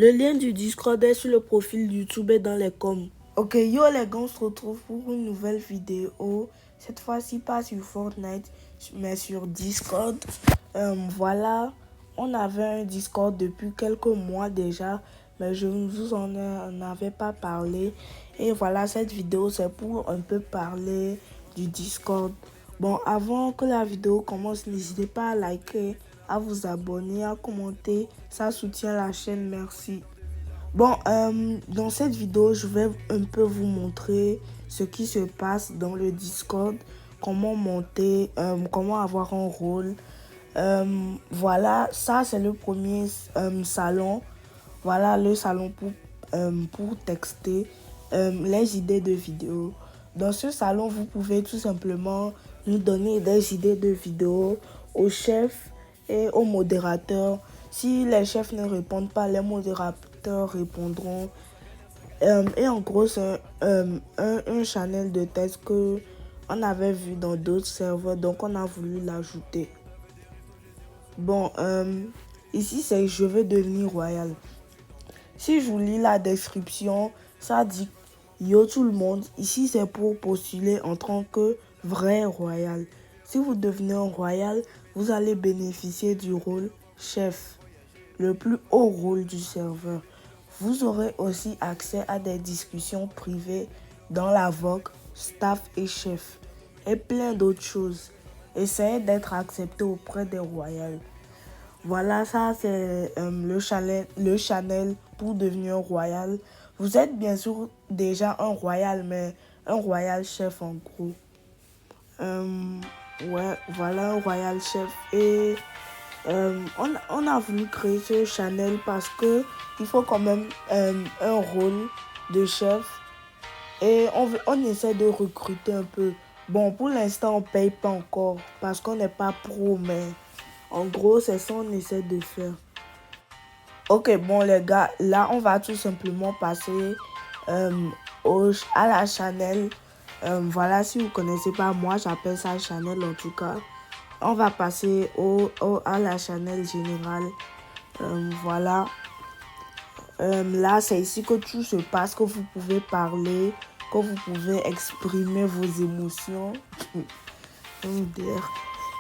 Le lien du Discord est sur le profil YouTube et dans les coms. Ok, yo les gars, on se retrouve pour une nouvelle vidéo. Cette fois-ci pas sur Fortnite, mais sur Discord. Voilà, on avait un Discord depuis quelques mois déjà, mais je ne vous en avais pas parlé. Et voilà, cette vidéo c'est pour un peu parler du Discord. Bon, avant que la vidéo commence, n'hésitez pas à liker, à vous abonner, à commenter. Ça soutient la chaîne, merci. Bon, dans cette vidéo, je vais un peu vous montrer ce qui se passe dans le Discord, comment monter, comment avoir un rôle. Voilà, ça c'est le premier salon. Voilà le salon pour texter les idées de vidéos. Dans ce salon, vous pouvez tout simplement nous donner des idées de vidéos au chef et au modérateur. Si les chefs ne répondent pas, les modérateurs répondront. Et en gros, c'est un channel de test que on avait vu dans d'autres serveurs, donc on a voulu l'ajouter. Bon, ici c'est je veux devenir royal. Si je vous lis la description, ça dit yo tout le monde, ici c'est pour postuler en tant que vrai royal. Si vous devenez un royal, vous allez bénéficier du rôle chef, le plus haut rôle du serveur. Vous aurez aussi accès à des discussions privées dans la Vogue, staff et chef, et plein d'autres choses. Essayez d'être accepté auprès des royals. Voilà, ça c'est le channel pour devenir royal. Vous êtes bien sûr déjà un royal, mais un royal chef en gros. Ouais, voilà un royal chef. Et on a voulu créer ce channel parce que il faut quand même un rôle de chef. Et on essaie de recruter un peu. Bon, pour l'instant, on paye pas encore parce qu'on n'est pas pro, mais en gros, c'est ça qu'on essaie de faire. Ok, bon les gars, là, on va tout simplement passer à la channel. Voilà, si vous ne connaissez pas, moi, j'appelle ça channel en tout cas. On va passer à la channel générale. Voilà. Là, c'est ici que tout se passe, que vous pouvez parler, que vous pouvez exprimer vos émotions.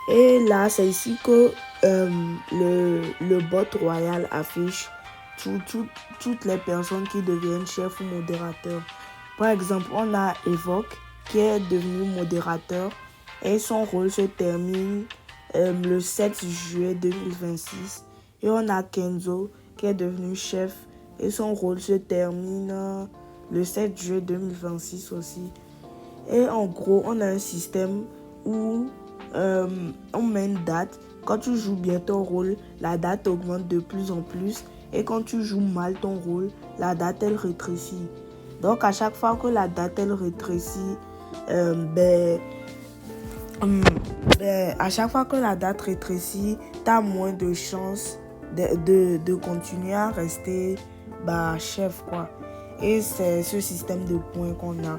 Et là, c'est ici que le bot royal affiche toutes les personnes qui deviennent chef ou modérateur. Par exemple, on a Evoque qui est devenu modérateur et son rôle se termine le 7 juillet 2026. Et on a Kenzo qui est devenu chef et son rôle se termine le 7 juillet 2026 aussi. Et en gros, on a un système où on met une date. Quand tu joues bien ton rôle, la date augmente de plus en plus. Et quand tu joues mal ton rôle, la date elle rétrécit. Donc à chaque fois que la date elle rétrécit, à chaque fois que la date rétrécit, tu as moins de chances de continuer à rester chef quoi. Et c'est ce système de points qu'on a.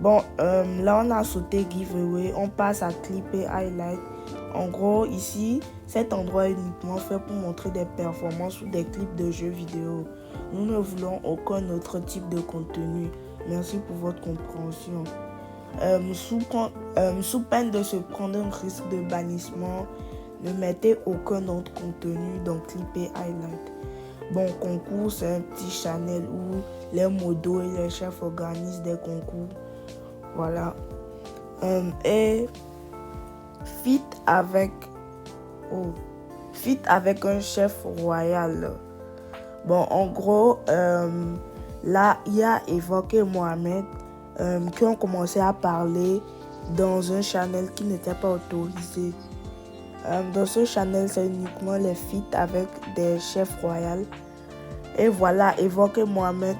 Bon, là on a sauté giveaway, on passe à clip et highlight. En gros, ici, cet endroit est uniquement fait pour montrer des performances ou des clips de jeux vidéo. Nous ne voulons aucun autre type de contenu. Merci pour votre compréhension. Sous peine de se prendre un risque de bannissement, ne mettez aucun autre contenu dans clip et highlight. Bon, concours, c'est un petit channel où les modos et les chefs organisent des concours. Voilà. Et fit avec un chef royal. Bon, en gros, là, il y a Evoque et Mohamed qui ont commencé à parler dans un channel qui n'était pas autorisé. Dans ce channel, c'est uniquement les feats avec des chefs royaux. Et voilà, Evoque et Mohamed.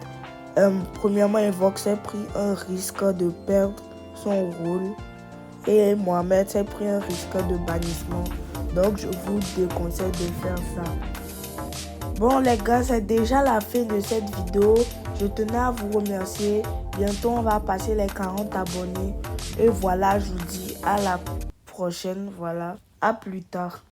Premièrement, Evoque s'est pris un risque de perdre son rôle. Et Mohamed s'est pris un risque de bannissement. Donc, je vous déconseille de faire ça. Bon, les gars, c'est déjà la fin de cette vidéo. Je tenais à vous remercier. Bientôt, on va passer les 40 abonnés. Et voilà, je vous dis à la prochaine. Voilà, à plus tard.